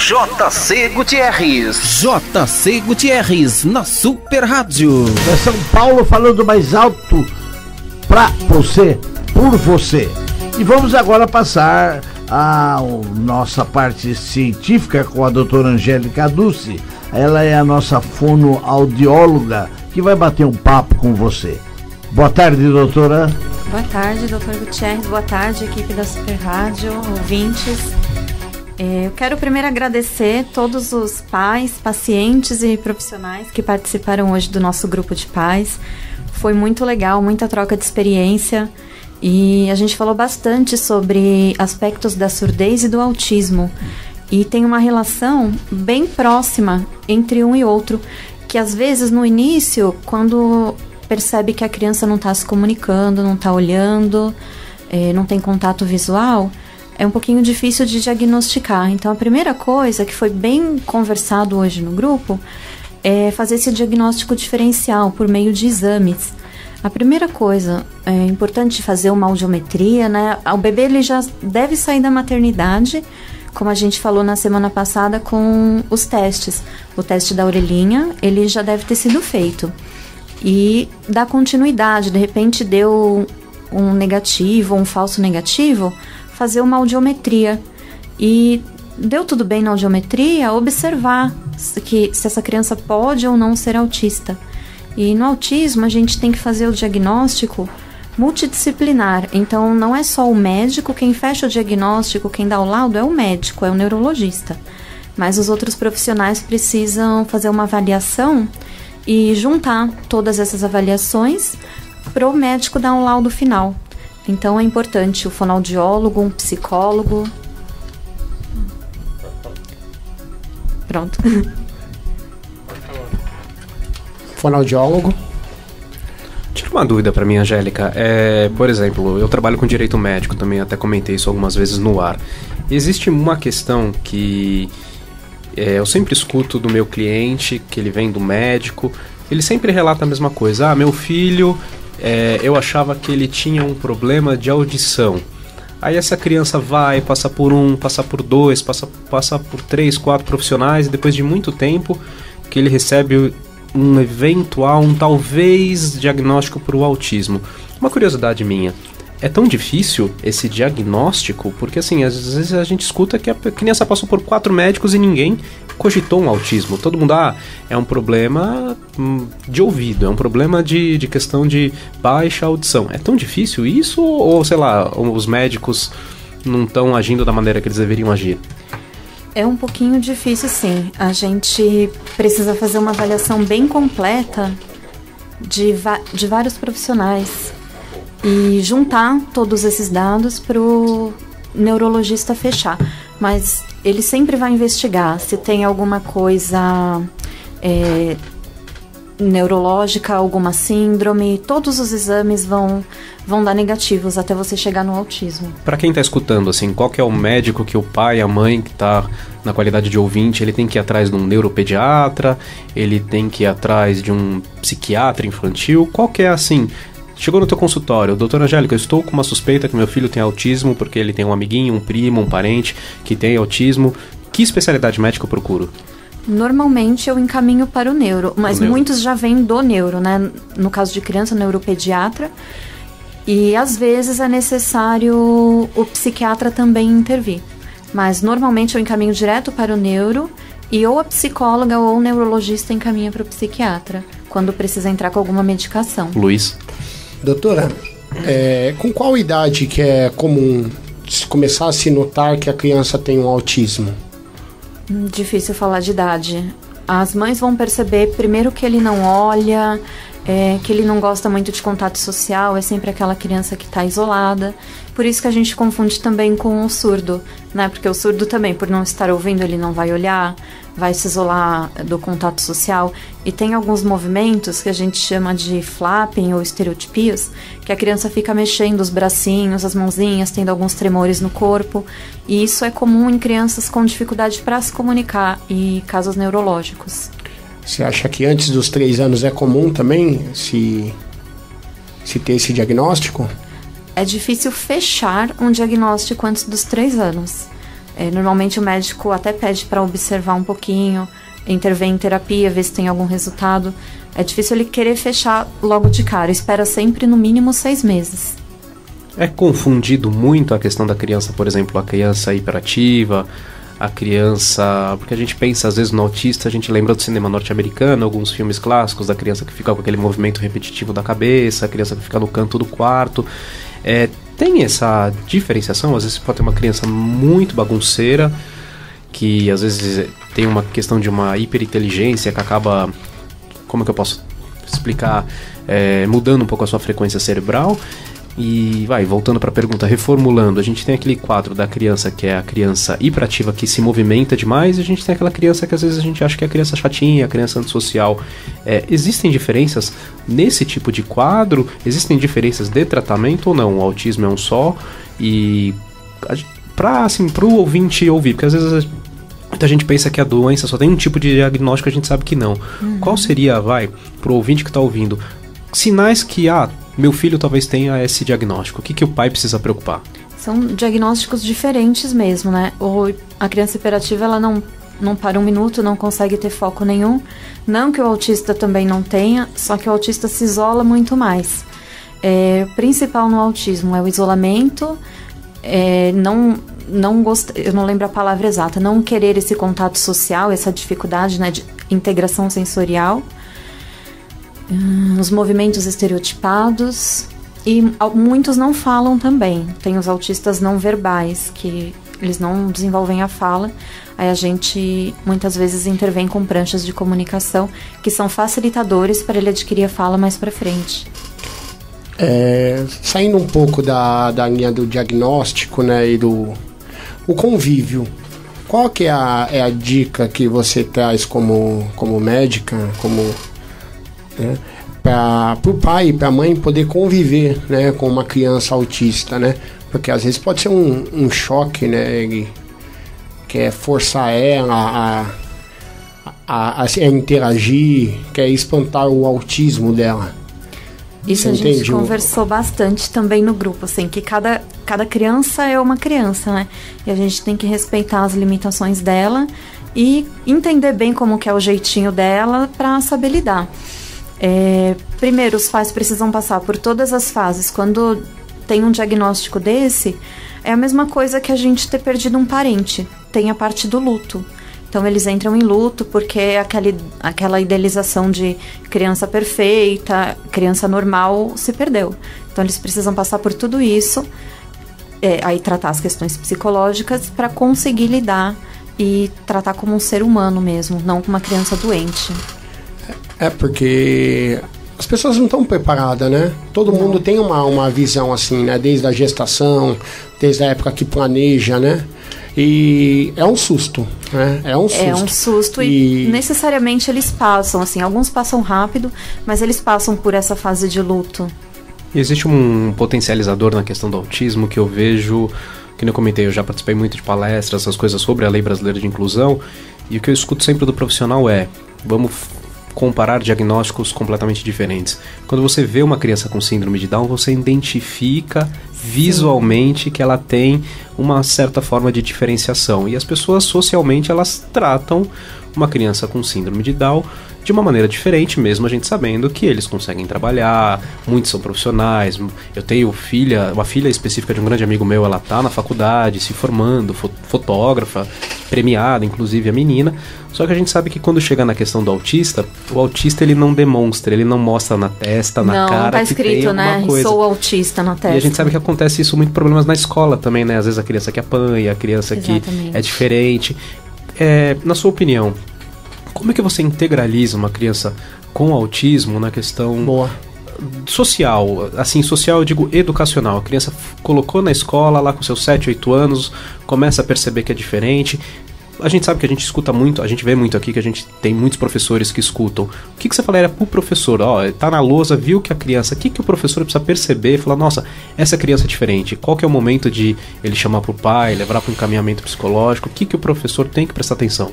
JC Gutierrez. JC Gutierrez na Super Rádio. É São Paulo falando mais alto pra você, por você. E vamos agora passar a nossa parte científica com a doutora Angélica Ducci. Ela é a nossa fonoaudióloga que vai bater um papo com você. Boa tarde, doutora. Boa tarde, doutor Gutierrez. Boa tarde, equipe da Super Rádio, ouvintes. Eu quero primeiro agradecer todos os pais, pacientes e profissionais que participaram hoje do nosso grupo de pais. Foi muito legal, muita troca de experiência e a gente falou bastante sobre aspectos da surdez e do autismo. E tem uma relação bem próxima entre um e outro, que às vezes no início, quando percebe que a criança não está se comunicando, não está olhando, não tem contato visual, é um pouquinho difícil de diagnosticar. Então a primeira coisa que foi bem conversado hoje no grupo é fazer esse diagnóstico diferencial por meio de exames. A primeira coisa, é importante fazer uma audiometria, né? O bebê ele já deve sair da maternidade, como a gente falou na semana passada com os testes. O teste da orelhinha, ele já deve ter sido feito. E dar continuidade, de repente deu um negativo, um falso negativo, fazer uma audiometria. E deu tudo bem na audiometria, observar se essa criança pode ou não ser autista. E no autismo a gente tem que fazer o diagnóstico multidisciplinar. Então não é só o médico, quem fecha o diagnóstico, quem dá o laudo é o médico, é o neurologista. Mas os outros profissionais precisam fazer uma avaliação e juntar todas essas avaliações para o médico dar um laudo final. Então é importante o fonoaudiólogo, um psicólogo. Pronto. Fonoaudiólogo. Tira uma dúvida para mim, Angélica. Por exemplo, eu trabalho com direito médico, também até comentei isso algumas vezes no ar. Existe uma questão que eu sempre escuto do meu cliente, que ele vem do médico, ele sempre relata a mesma coisa. Meu filho, eu achava que ele tinha um problema de audição. Aí essa criança vai, passa por um, passa por dois, passa por 3, 4 profissionais, e depois de muito tempo que ele recebe um eventual, talvez diagnóstico para o autismo. Uma curiosidade minha, é tão difícil esse diagnóstico? Porque assim, às vezes a gente escuta que a criança passou por 4 médicos e ninguém cogitou um autismo. Todo mundo, é um problema de ouvido, é um problema de questão de baixa audição. É tão difícil isso? Ou sei lá, os médicos não estão agindo da maneira que eles deveriam agir? É um pouquinho difícil, sim. A gente precisa fazer uma avaliação bem completa de vários profissionais e juntar todos esses dados para o neurologista fechar. Mas ele sempre vai investigar se tem alguma coisa neurológica, alguma síndrome. Todos os exames vão dar negativos até você chegar no autismo. Para quem está escutando, assim, qual que é o médico que o pai, a mãe que está na qualidade de ouvinte, ele tem que ir atrás de um neuropediatra, ele tem que ir atrás de um psiquiatra infantil? Qual que é, assim, chegou no teu consultório, doutora Angélica, eu estou com uma suspeita que meu filho tem autismo porque ele tem um amiguinho, um primo, um parente que tem autismo. Que especialidade médica eu procuro? Normalmente eu encaminho para o neuro, mas muitos já vêm do neuro, né? No caso de criança, neuropediatra. E às vezes é necessário o psiquiatra também intervir. Mas normalmente eu encaminho direto para o neuro e ou a psicóloga ou o neurologista encaminha para o psiquiatra, quando precisa entrar com alguma medicação. Luiz? Doutora, com qual idade que é comum começar a se notar que a criança tem um autismo? Difícil falar de idade. As mães vão perceber primeiro que ele não olha, que ele não gosta muito de contato social, é sempre aquela criança que está isolada. Por isso que a gente confunde também com o surdo, né? Porque o surdo também, por não estar ouvindo, ele não vai olhar, vai se isolar do contato social. E tem alguns movimentos que a gente chama de flapping ou estereotipias, que a criança fica mexendo os bracinhos, as mãozinhas, tendo alguns tremores no corpo. E isso é comum em crianças com dificuldade para se comunicar e casos neurológicos. Você acha que antes dos 3 anos é comum também se ter esse diagnóstico? É difícil fechar um diagnóstico antes dos 3 anos. Normalmente o médico até pede para observar um pouquinho, intervém em terapia, ver se tem algum resultado. É difícil ele querer fechar logo de cara, espera sempre no mínimo 6 meses. É confundido muito a questão da criança, por exemplo, a criança hiperativa, a criança... Porque a gente pensa, às vezes, no autista, a gente lembra do cinema norte-americano, alguns filmes clássicos da criança que fica com aquele movimento repetitivo da cabeça, a criança que fica no canto do quarto. Tem essa diferenciação? Às vezes você pode ter uma criança muito bagunceira, que às vezes tem uma questão de uma hiperinteligência que acaba... Como é que eu posso explicar? Mudando um pouco a sua frequência cerebral. E voltando para a pergunta, reformulando, a gente tem aquele quadro da criança que é a criança hiperativa que se movimenta demais, e a gente tem aquela criança que às vezes a gente acha que é a criança chatinha, a criança antissocial. Existem diferenças nesse tipo de quadro? Existem diferenças de tratamento ou não? O autismo é um só? E para o ouvinte ouvir, porque às vezes muita gente pensa que a doença só tem um tipo de diagnóstico, a gente sabe que não. Qual seria, para o ouvinte que está ouvindo, sinais que meu filho talvez tenha esse diagnóstico? O que o pai precisa preocupar? São diagnósticos diferentes mesmo, né? A criança hiperativa, ela não para um minuto, não consegue ter foco nenhum. Não que o autista também não tenha, só que o autista se isola muito mais. O principal no autismo é o isolamento, eu não lembro a palavra exata, não querer esse contato social, essa dificuldade, né, de integração sensorial. Os movimentos estereotipados, e muitos não falam também. Tem os autistas não verbais, que eles não desenvolvem a fala. Aí a gente muitas vezes intervém com pranchas de comunicação que são facilitadores para ele adquirir a fala mais para frente. Saindo um pouco da linha do diagnóstico, né, e do convívio, qual que é a dica que você traz como médica, para o pai e para a mãe poder conviver, né, com uma criança autista, né? Porque às vezes pode ser um choque, né? Ele quer forçar ela a interagir, quer espantar o autismo dela. Isso a gente conversou bastante também no grupo, assim, que cada criança é uma criança, né? E a gente tem que respeitar as limitações dela e entender bem como que é o jeitinho dela para saber lidar. Primeiro, os pais precisam passar por todas as fases. Quando tem um diagnóstico desse, é a mesma coisa que a gente ter perdido um parente. Tem a parte do luto. Então eles entram em luto porque aquela idealização de criança perfeita, criança normal, se perdeu. Então eles precisam passar por tudo isso, aí tratar as questões psicológicas para conseguir lidar e tratar como um ser humano mesmo, não como uma criança doente. Porque as pessoas não estão preparadas, né? Todo mundo tem uma visão assim, né? Desde a gestação, desde a época que planeja, né? E é um susto, né? É um susto e necessariamente eles passam, assim, alguns passam rápido, mas eles passam por essa fase de luto. E existe um potencializador na questão do autismo que eu vejo, que eu comentei, eu já participei muito de palestras, essas coisas sobre a Lei Brasileira de Inclusão, e o que eu escuto sempre do profissional vamos comparar diagnósticos completamente diferentes. Quando você vê uma criança com síndrome de Down, você identifica visualmente que ela tem uma certa forma de diferenciação. E as pessoas socialmente elas tratam uma criança com síndrome de Down de uma maneira diferente, mesmo a gente sabendo que eles conseguem trabalhar, muitos são profissionais. Eu tenho uma filha específica de um grande amigo meu, ela está na faculdade, se formando, fotógrafa, premiada, inclusive a menina. Só que a gente sabe que quando chega na questão do autista, o autista ele não demonstra, ele não mostra na testa, na cara, tá escrito, que tem alguma coisa. Sou autista na testa. E a gente sabe que acontece isso muito problemas na escola também, né? Às vezes a criança que apanha, a criança que é diferente. Na sua opinião, como é que você integraliza uma criança com autismo na questão social? Assim, social eu digo educacional. A criança colocou na escola lá com seus 7, 8 anos, começa a perceber que é diferente. A gente sabe que a gente escuta muito, a gente vê muito aqui que a gente tem muitos professores que escutam. O que você falaria pro professor? Tá na lousa, viu que a criança... O que o professor precisa perceber e falar, nossa, essa criança é diferente. Qual que é o momento de ele chamar pro pai, levar para um encaminhamento psicológico? O que o professor tem que prestar atenção?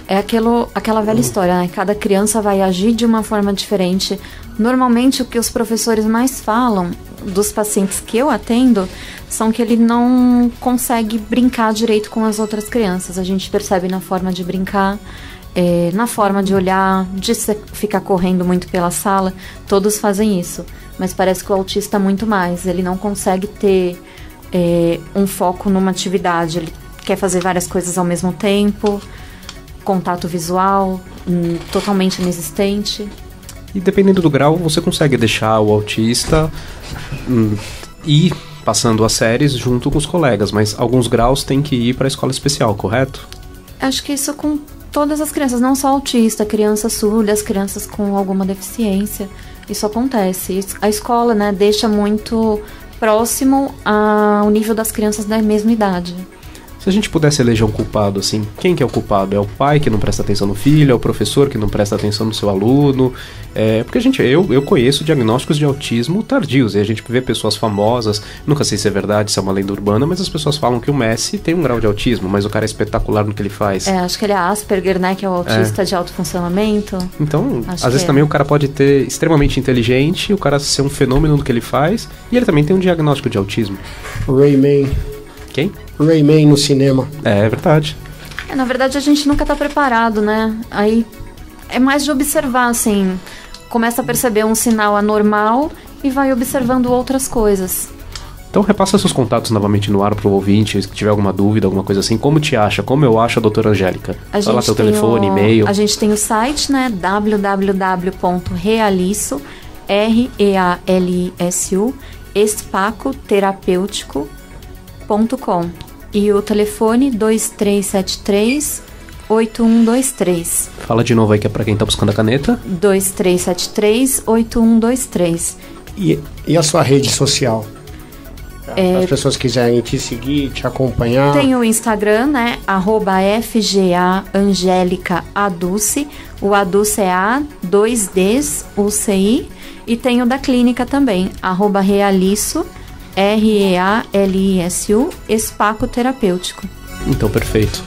É aquela velha história, né? Cada criança vai agir de uma forma diferente. Normalmente o que os professores mais falam, dos pacientes que eu atendo são que ele não consegue brincar direito com as outras crianças. A gente percebe na forma de brincar, na forma de olhar, de ficar correndo muito pela sala. Todos fazem isso, mas parece que o autista muito mais. Ele não consegue ter um foco numa atividade. Ele quer fazer várias coisas ao mesmo tempo, contato visual totalmente inexistente. E dependendo do grau, você consegue deixar o autista ir passando as séries junto com os colegas, mas alguns graus tem que ir para a escola especial, correto? Acho que isso com todas as crianças, não só autista, crianças surdas, crianças com alguma deficiência, isso acontece. A escola, né, deixa muito próximo ao nível das crianças da mesma idade. Se a gente pudesse eleger um culpado, assim, quem que é o culpado? É o pai que não presta atenção no filho? É o professor que não presta atenção no seu aluno? Porque eu conheço diagnósticos de autismo tardios, e a gente vê pessoas famosas, nunca sei se é verdade, se é uma lenda urbana, mas as pessoas falam que o Messi tem um grau de autismo, mas o cara é espetacular no que ele faz. Acho que ele é Asperger, né, que é o autista de alto funcionamento. Então, às vezes também o cara pode ter extremamente inteligente, o cara ser um fenômeno no que ele faz, e ele também tem um diagnóstico de autismo. Rayman. Quem? Rayman no cinema. É verdade. Na verdade, a gente nunca tá preparado, né? Aí é mais de observar, assim. Começa a perceber um sinal anormal e vai observando outras coisas. Então repassa seus contatos novamente no ar pro ouvinte, se tiver alguma dúvida, alguma coisa assim. Como te acha? Como eu acho a doutora Angélica? Fala teu telefone, e-mail. A gente tem o site, né? www.realisso, REALISU, espacoterapêutico.com. E o telefone 2373-8123. Fala de novo aí que é pra quem tá buscando a caneta. 2373-8123. E a sua rede social? As pessoas quiserem te seguir, te acompanhar. Tem o Instagram, né? @FGA Angélica Aduce. O Aduce é A, 2Ds, UCI. E tem o da clínica também, @Realisso, REALISU, espacoterapêutico. Então, perfeito.